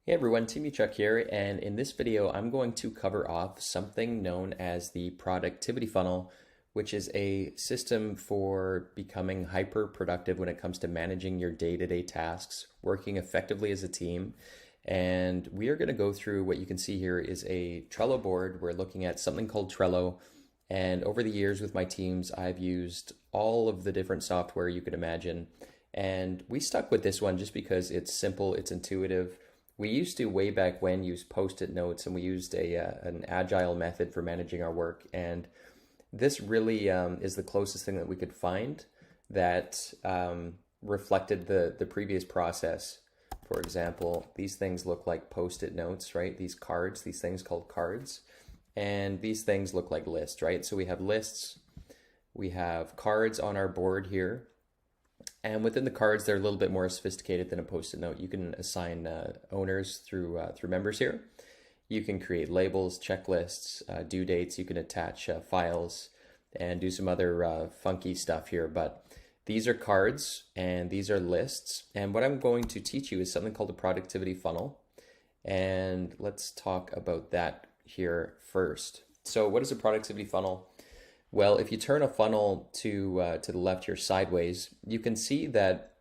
Hey everyone, Timmy Chuck here, and in this video I'm going to cover off something known as the productivity funnel, which is a system for becoming hyper productive when it comes to managing your day-to-day tasks, working effectively as a team. And we are going to go through what you can see here is a Trello board. We're looking at something called Trello, and over the years with my teams, I've used all of the different software you could imagine. And we stuck with this one just because it's simple, it's intuitive. We used to way back when use post-it notes, and we used an agile method for managing our work. And this really is the closest thing that we could find that reflected the previous process. For example, these things look like post-it notes, right? These cards, these things called cards, and these things look like lists, right? So we have lists, we have cards on our board here. And within the cards, they're a little bit more sophisticated than a post-it note. You can assign owners through members here. You can create labels, checklists, due dates. You can attach files and do some other funky stuff here. But these are cards and these are lists. And what I'm going to teach you is something called a productivity funnel. And let's talk about that here first. So what is a productivity funnel? Well, if you turn a funnel to the left here sideways, you can see that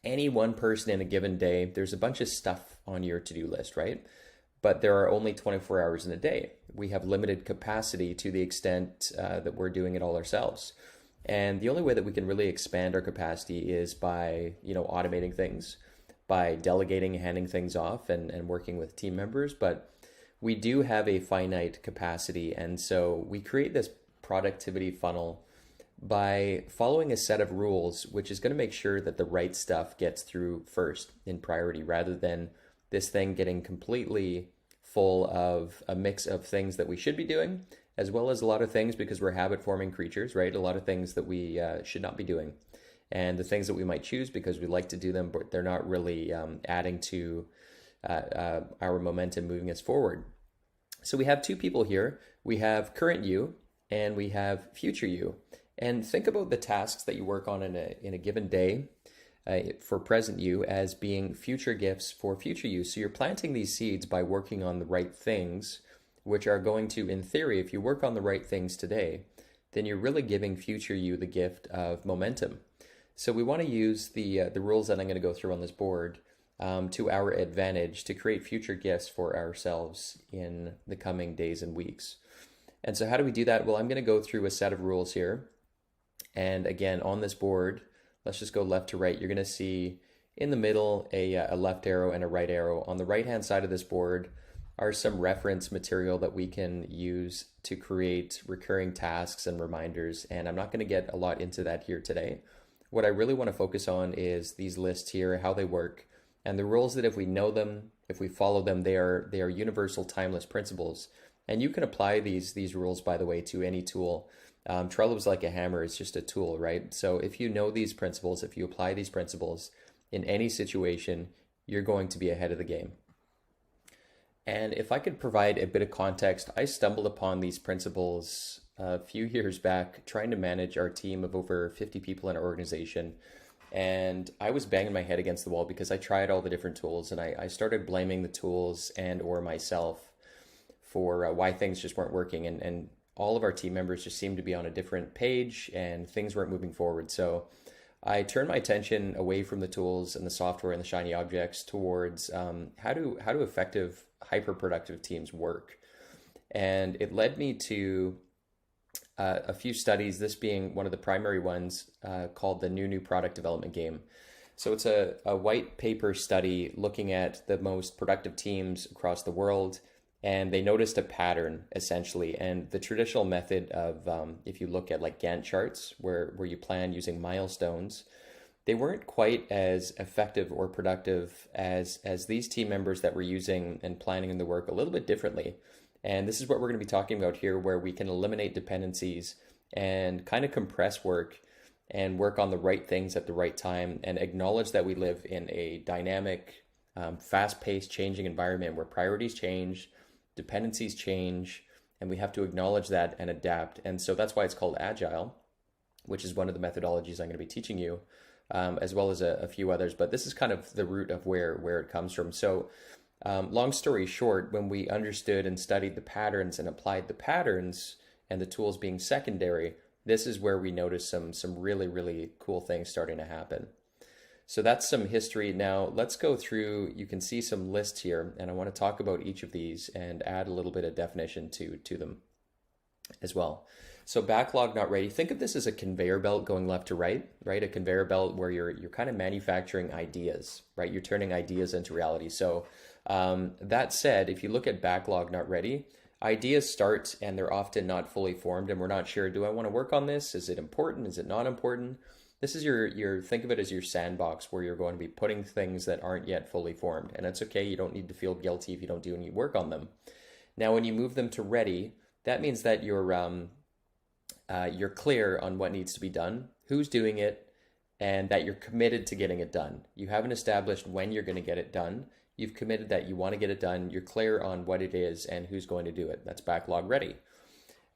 any one person in a given day, there's a bunch of stuff on your to-do list, right? But there are only 24 hours in a day. We have limited capacity to the extent that we're doing it all ourselves. And the only way that we can really expand our capacity is by, automating things, by delegating, handing things off, and working with team members. But we do have a finite capacity, and so we create this productivity funnel by following a set of rules, which is going to make sure that the right stuff gets through first in priority, rather than this thing getting completely full of a mix of things that we should be doing, as well as a lot of things, because we're habit forming creatures, right? A lot of things that we should not be doing, and the things that we might choose because we like to do them, but they're not really adding to our momentum moving us forward. So we have two people here. We have current you and we have future you. And think about the tasks that you work on in a given day for present you as being future gifts for future you. So you're planting these seeds by working on the right things, which are going to, in theory, if you work on the right things today, then you're really giving future you the gift of momentum. So we want to use the rules that I'm going to go through on this board to our advantage to create future gifts for ourselves in the coming days and weeks. And so how do we do that? Well, I'm going to go through a set of rules here. And again, on this board, let's just go left to right. You're going to see in the middle a left arrow and a right arrow. On the right-hand side of this board are some reference material that we can use to create recurring tasks and reminders. And I'm not going to get a lot into that here today. What I really want to focus on is these lists here, how they work, and the rules that if we know them, if we follow them, they are universal, timeless principles. And you can apply these rules, by the way, to any tool. Trello is like a hammer, it's just a tool, right? So if you know these principles, if you apply these principles in any situation, you're going to be ahead of the game. And if I could provide a bit of context, I stumbled upon these principles a few years back trying to manage our team of over 50 people in our organization. And I was banging my head against the wall because I tried all the different tools, and I started blaming the tools and or myself for why things just weren't working, and all of our team members just seemed to be on a different page and things weren't moving forward. So I turned my attention away from the tools and the software and the shiny objects towards how do effective hyper productive teams work. And it led me to a few studies, this being one of the primary ones, called the New Product Development Game. So it's a white paper study looking at the most productive teams across the world. And they noticed a pattern, essentially. And the traditional method of, if you look at like Gantt charts, where you plan using milestones, they weren't quite as effective or productive as these team members that were using and planning the work a little bit differently. And this is what we're going to be talking about here, where we can eliminate dependencies and kind of compress work and work on the right things at the right time, and acknowledge that we live in a dynamic, fast-paced, changing environment where priorities change, dependencies change, and we have to acknowledge that and adapt. And so that's why it's called agile, which is one of the methodologies I'm going to be teaching you. as well as a few others. But this is kind of the root of where it comes from. So long story short, when we understood and studied the patterns and applied the patterns and the tools being secondary, this is where we noticed some really, really cool things starting to happen. So that's some history. Now let's go through, you can see some lists here, and I want to talk about each of these and add a little bit of definition to them as well. So backlog not ready. Think of this as a conveyor belt going left to right, right? A conveyor belt where you're kind of manufacturing ideas, right? You're turning ideas into reality. So that said, if you look at backlog not ready, ideas start and they're often not fully formed, and we're not sure, do I want to work on this? Is it important? Is it not important? This is your think of it as your sandbox where you're going to be putting things that aren't yet fully formed. And it's okay, you don't need to feel guilty if you don't do any work on them. Now, when you move them to ready, that means that you're clear on what needs to be done, who's doing it, and that you're committed to getting it done. You haven't established when you're going to get it done. You've committed that you want to get it done. You're clear on what it is and who's going to do it. That's backlog ready.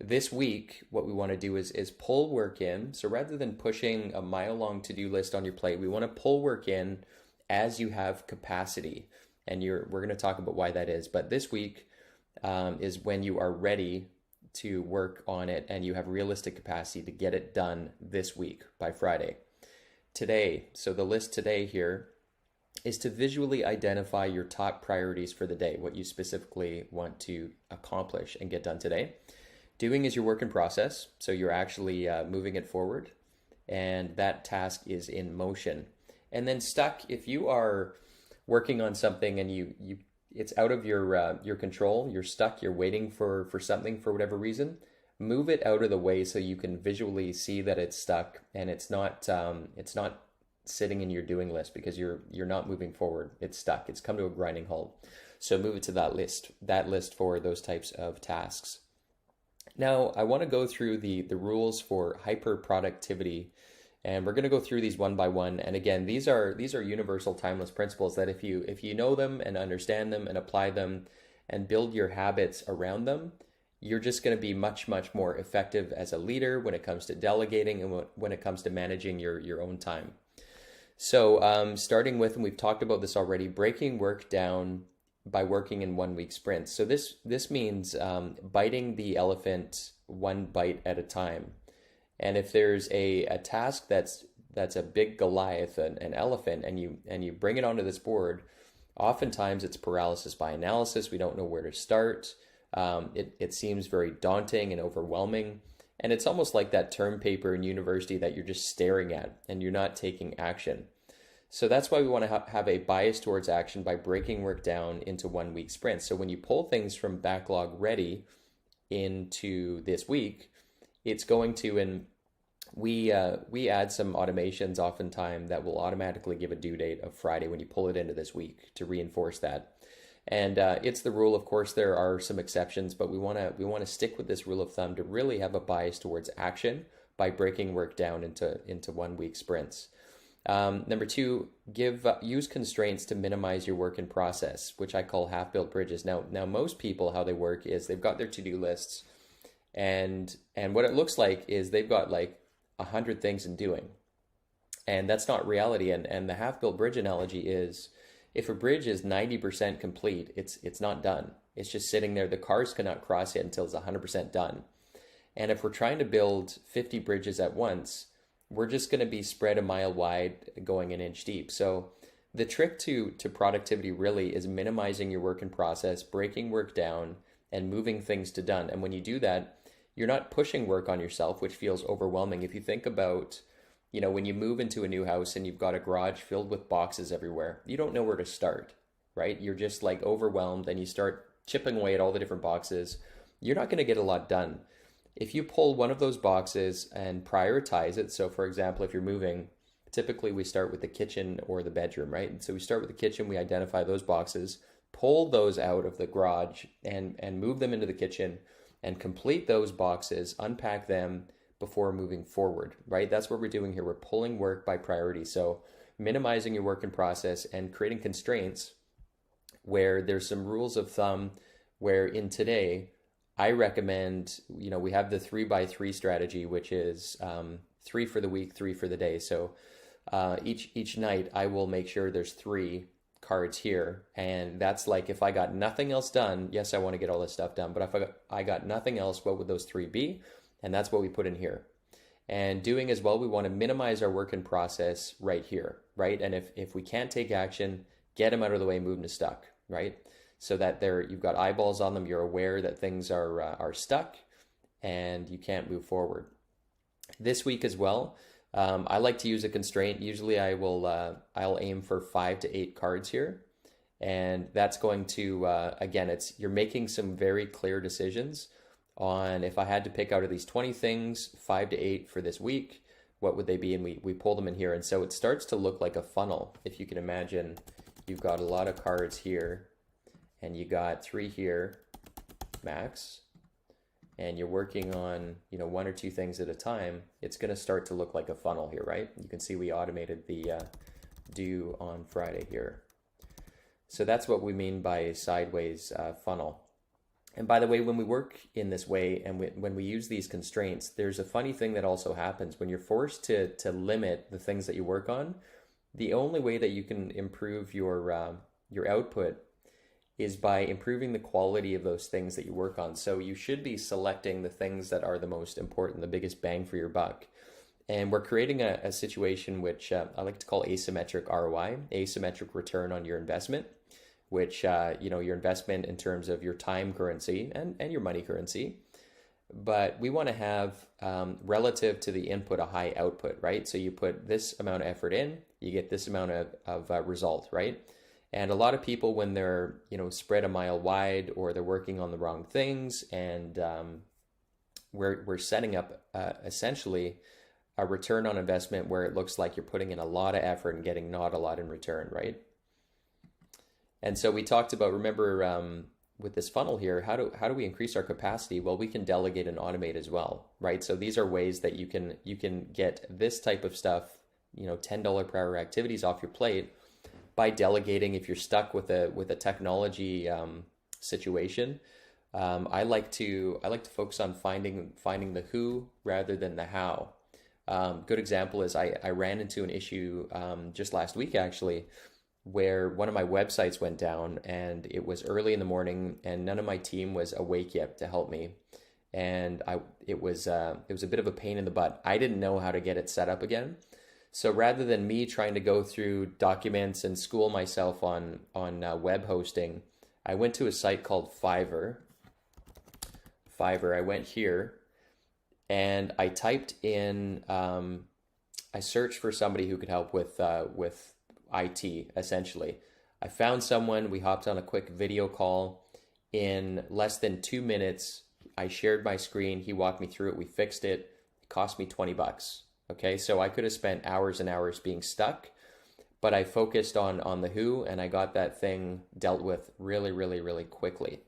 This week, what we want to do is pull work in. So rather than pushing a mile-long to-do list on your plate, we want to pull work in as you have capacity. And we're going to talk about why that is. But this week is when you are ready to work on it and you have realistic capacity to get it done this week by Friday. Today, so the list today here is to visually identify your top priorities for the day, what you specifically want to accomplish and get done today. Doing is your work in process, so you're actually moving it forward, and that task is in motion. And then stuck, if you are working on something and it's out of your control, you're stuck, you're waiting for something for whatever reason, move it out of the way so you can visually see that it's stuck and it's not sitting in your doing list because you're not moving forward. It's stuck. It's come to a grinding halt. So move it to that list for those types of tasks. Now, I want to go through the rules for hyper productivity, and we're going to go through these one by one. And again, these are universal timeless principles that if you know them and understand them and apply them and build your habits around them, you're just going to be much, much more effective as a leader when it comes to delegating and when it comes to managing your own time. So starting with, and we've talked about this already, breaking work down by working in 1 week sprints. So this means biting the elephant one bite at a time. And if there's a task that's a big Goliath, an elephant, and you bring it onto this board, oftentimes it's paralysis by analysis. We don't know where to start. It seems very daunting and overwhelming. And it's almost like that term paper in university that you're just staring at and you're not taking action. So that's why we want to have a bias towards action by breaking work down into 1 week sprints. So when you pull things from backlog ready into this week, it's going to, and we add some automations oftentimes that will automatically give a due date of Friday when you pull it into this week to reinforce that. And it's the rule. Of course, there are some exceptions, but we want to stick with this rule of thumb to really have a bias towards action by breaking work down into 1 week sprints. Number two, use constraints to minimize your work in process, which I call half-built bridges. Now most people, how they work is they've got their to-do lists, and what it looks like is they've got like 100 things in doing, and that's not reality. And the half-built bridge analogy is, if a bridge is 90% complete, it's not done. It's just sitting there. The cars cannot cross it until it's 100% done. And if we're trying to build 50 bridges at once, we're just going to be spread a mile wide, going an inch deep. So the trick to productivity really is minimizing your work in process, breaking work down, and moving things to done. And when you do that, you're not pushing work on yourself, which feels overwhelming. If you think about, when you move into a new house and you've got a garage filled with boxes everywhere, you don't know where to start, right? You're just like overwhelmed and you start chipping away at all the different boxes. You're not going to get a lot done. If you pull one of those boxes and prioritize it, so for example, if you're moving, typically we start with the kitchen or the bedroom, right? And so we start with the kitchen, we identify those boxes, pull those out of the garage and move them into the kitchen and complete those boxes, unpack them before moving forward, right? That's what we're doing here. We're pulling work by priority. So minimizing your work in process and creating constraints where there's some rules of thumb where in today, I recommend, we have the 3x3 strategy, which is 3 for the week, 3 for the day. So Each night I will make sure there's 3 cards here, and that's like if I got nothing else done. Yes, I want to get all this stuff done, but if I got nothing else, what would those 3 be? And that's what we put in here. And doing as well, we want to minimize our work in process right here, right? And if we can't take action, get them out of the way, move them to stuck, right? So that you've got eyeballs on them, you're aware that things are stuck, and you can't move forward. This week as well, I like to use a constraint. Usually I'll aim for 5 to 8 cards here. And that's going to, again, you're making some very clear decisions on, if I had to pick out of these 20 things, 5 to 8 for this week, what would they be? And we pull them in here. And so it starts to look like a funnel. If you can imagine, you've got a lot of cards here, and you got 3 here, max, and you're working on 1 or 2 things at a time. It's going to start to look like a funnel here, right? You can see we automated the due on Friday here. So that's what we mean by a sideways funnel. And by the way, when we work in this way and when we use these constraints, there's a funny thing that also happens. When you're forced to limit the things that you work on, the only way that you can improve your output is by improving the quality of those things that you work on. So you should be selecting the things that are the most important, the biggest bang for your buck. And we're creating a situation which I like to call asymmetric ROI, asymmetric return on your investment, which, your investment in terms of your time currency and your money currency. But we want to have, relative to the input, a high output, right? So you put this amount of effort in, you get this amount of result, right? And a lot of people, when they're, spread a mile wide, or they're working on the wrong things, and we're setting up essentially a return on investment where it looks like you're putting in a lot of effort and getting not a lot in return, right? And so we talked about, remember, with this funnel here, how do we increase our capacity? Well, we can delegate and automate as well, right? So these are ways that you can get this type of stuff, $10 per hour activities off your plate by delegating. If you're stuck with a technology situation, I like to focus on finding the who rather than the how. Good example is I ran into an issue just last week, actually, where one of my websites went down, and it was early in the morning, and none of my team was awake yet to help me. And it was a bit of a pain in the butt. I didn't know how to get it set up again. So rather than me trying to go through documents and school myself on web hosting, I went to a site called Fiverr. I went here, and I typed in, I searched for somebody who could help with IT, essentially. I found someone, we hopped on a quick video call. In less than 2 minutes, I shared my screen, he walked me through it, we fixed it. It cost me $20. Okay, so I could have spent hours and hours being stuck, but I focused on the who, and I got that thing dealt with really, really, really quickly.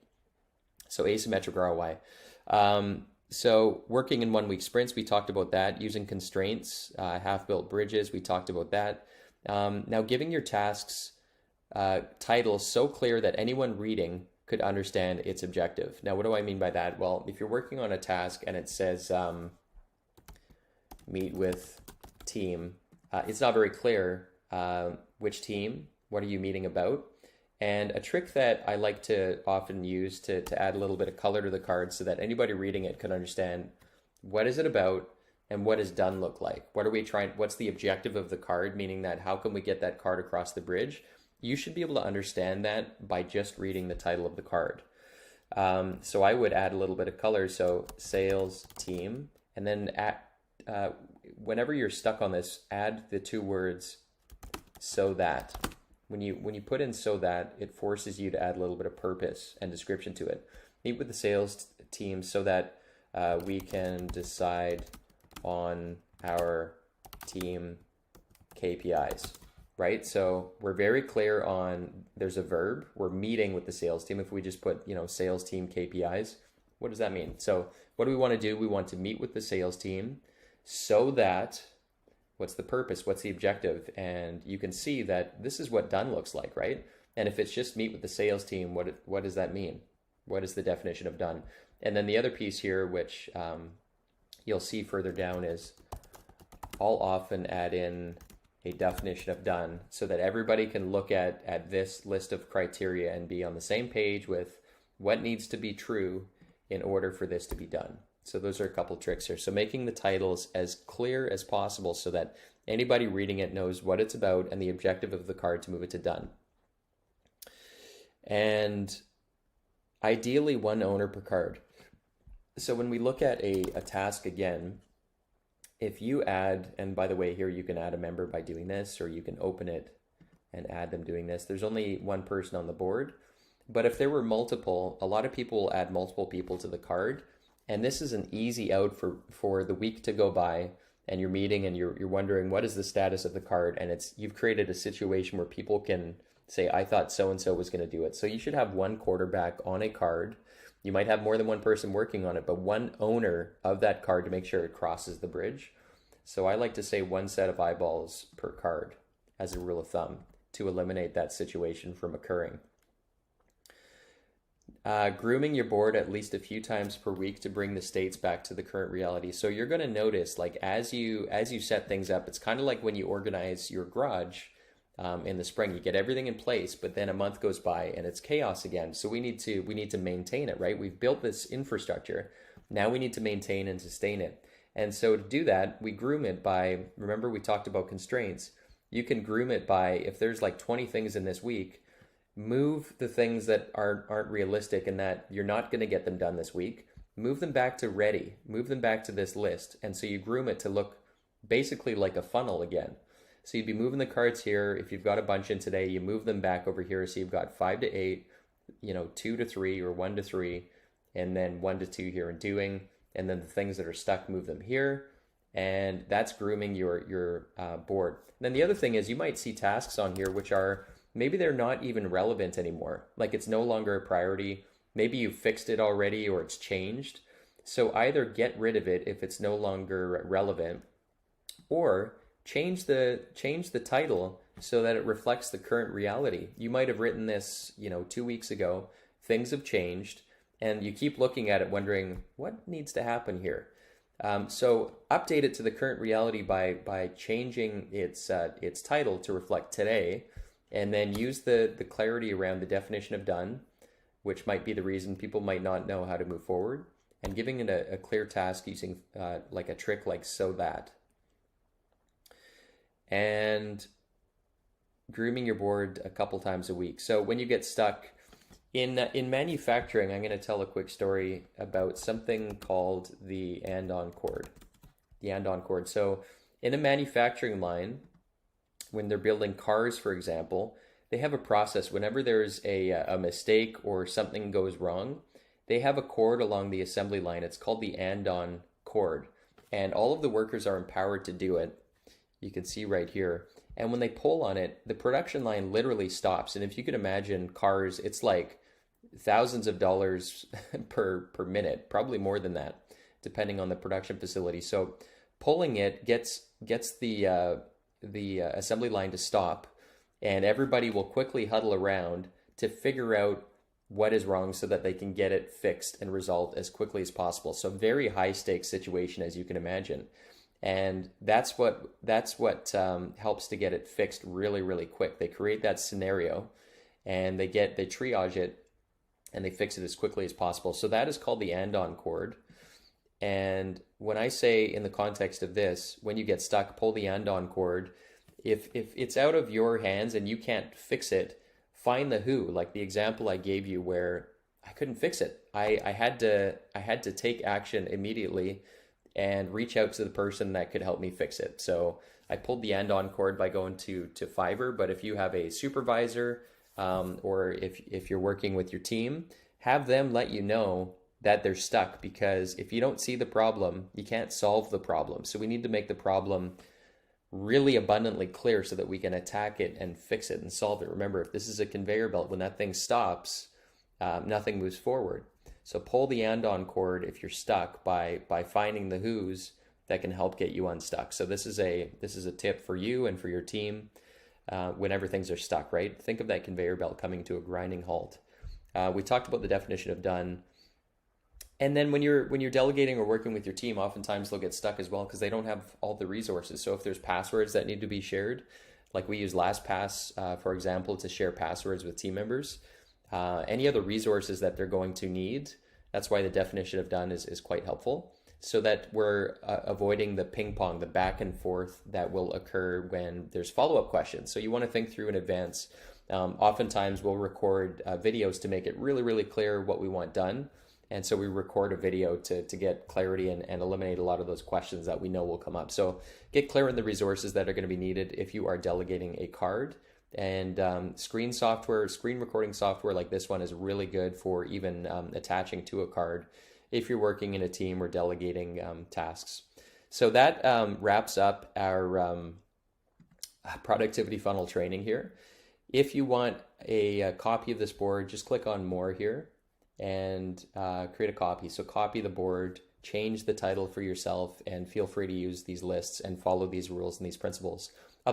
So asymmetric ROI. So working in 1 week sprints, we talked about that. Using constraints, half-built bridges, we talked about that. Now, giving your tasks titles so clear that anyone reading could understand its objective. Now, what do I mean by that? Well, if you're working on a task and it says meet with team, it's not very clear which team, what are you meeting about? And a trick that I like to often use to add a little bit of color to the card so that anybody reading it can understand what is it about, and what does done look like? What's the objective of the card? Meaning that how can we get that card across the bridge? You should be able to understand that by just reading the title of the card. So I would add a little bit of color. So sales team, and then whenever you're stuck on this, add the 2 words so that. When you put in so that, it forces you to add a little bit of purpose and description to it. Meet with the sales team so that we can decide on our team KPIs, right? So we're very clear on, there's a verb, we're meeting with the sales team. If we just put, sales team KPIs, what does that mean? So what do we want to do? We want to meet with the sales team so that, what's the purpose? What's the objective? And you can see that this is what done looks like, right? And if it's just meet with the sales team, what does that mean? What is the definition of done? And then the other piece here, which you'll see further down, is I'll often add in a definition of done so that everybody can look at this list of criteria and be on the same page with what needs to be true in order for this to be done. So those are a couple tricks here. So making the titles as clear as possible so that anybody reading it knows what it's about and the objective of the card to move it to done. And ideally one owner per card. So when we look at a task again, if you add, and by the way, here you can add a member by doing this, or you can open it and add them doing this. There's only one person on the board, but if there were multiple, a lot of people will add multiple people to the card. And this is an easy out for the week to go by and you're meeting and you're wondering what is the status of the card, and you've created a situation where people can say, I thought so-and-so was going to do it. So you should have one quarterback on a card. You might have more than one person working on it, but one owner of that card to make sure it crosses the bridge. So I like to say one set of eyeballs per card as a rule of thumb to eliminate that situation from occurring. Grooming your board at least a few times per week to bring the states back to the current reality. So you're going to notice, like as you set things up, it's kind of like when you organize your garage in the spring. You get everything in place, but then a month goes by and it's chaos again. So we need to maintain it, right? We've built this infrastructure. Now we need to maintain and sustain it. And so to do that, we groom it by, remember we talked about constraints. You can groom it by, if there's like 20 things in this week, move the things that aren't realistic and that you're not going to get them done this week. Move them back to ready. Move them back to this list. And so you groom it to look basically like a funnel again. So you'd be moving the cards here. If you've got a bunch in today, you move them back over here. So you've got 5 to 8, 2 to 3 or 1 to 3, and then 1 to 2 here in doing. And then the things that are stuck, move them here. And that's grooming your board. And then the other thing is you might see tasks on here which are, maybe they're not even relevant anymore. Like it's no longer a priority. Maybe you fixed it already or it's changed. So either get rid of it if it's no longer relevant, or change the title so that it reflects the current reality. You might have written this, 2 weeks ago. Things have changed and you keep looking at it wondering what needs to happen here. So update it to the current reality by changing its title to reflect today. And then use the clarity around the definition of done, which might be the reason people might not know how to move forward, and giving it a clear task using like a trick like so that. And grooming your board a couple times a week. So when you get stuck in manufacturing, I'm going to tell a quick story about something called the andon cord. The andon cord. So in a manufacturing line, when they're building cars, for example, they have a process. Whenever there's a mistake or something goes wrong, they have a cord along the assembly line. It's called the andon cord. And all of the workers are empowered to do it. You can see right here. And when they pull on it, the production line literally stops. And if you can imagine cars, it's like thousands of dollars per minute, probably more than that, depending on the production facility. So pulling it gets the assembly line to stop, and everybody will quickly huddle around to figure out what is wrong so that they can get it fixed and resolved as quickly as possible. So very high stakes situation, as you can imagine. And that's what helps to get it fixed really, really quick. They create that scenario and they triage it and they fix it as quickly as possible. So that is called the andon cord. And when I say in the context of this, when you get stuck, pull the andon cord. If it's out of your hands and you can't fix it, find the who, like the example I gave you where I couldn't fix it. I had to take action immediately and reach out to the person that could help me fix it. So I pulled the andon cord by going to Fiverr, but if you have a supervisor or if you're working with your team, have them let you know that they're stuck, because if you don't see the problem, you can't solve the problem. So we need to make the problem really abundantly clear so that we can attack it and fix it and solve it. Remember, if this is a conveyor belt, when that thing stops, nothing moves forward. So pull the andon cord if you're stuck by finding the who's that can help get you unstuck. So this is a tip for you and for your team whenever things are stuck, right? Think of that conveyor belt coming to a grinding halt. We talked about the definition of done. And then when you're delegating or working with your team, oftentimes they'll get stuck as well because they don't have all the resources. So if there's passwords that need to be shared, like we use LastPass, for example, to share passwords with team members, any other resources that they're going to need, that's why the definition of done is quite helpful, so that we're avoiding the ping pong, the back and forth that will occur when there's follow-up questions. So you want to think through in advance. Oftentimes we'll record videos to make it really, really clear what we want done. And so we record a video to get clarity and eliminate a lot of those questions that we know will come up. So get clear on the resources that are going to be needed if you are delegating a card. And screen recording software like this one is really good for even attaching to a card if you're working in a team or delegating tasks. So that wraps up our productivity funnel training here. If you want a copy of this board, just click on more here and create a copy. So copy the board, change the title for yourself, and feel free to use these lists and follow these rules and these principles.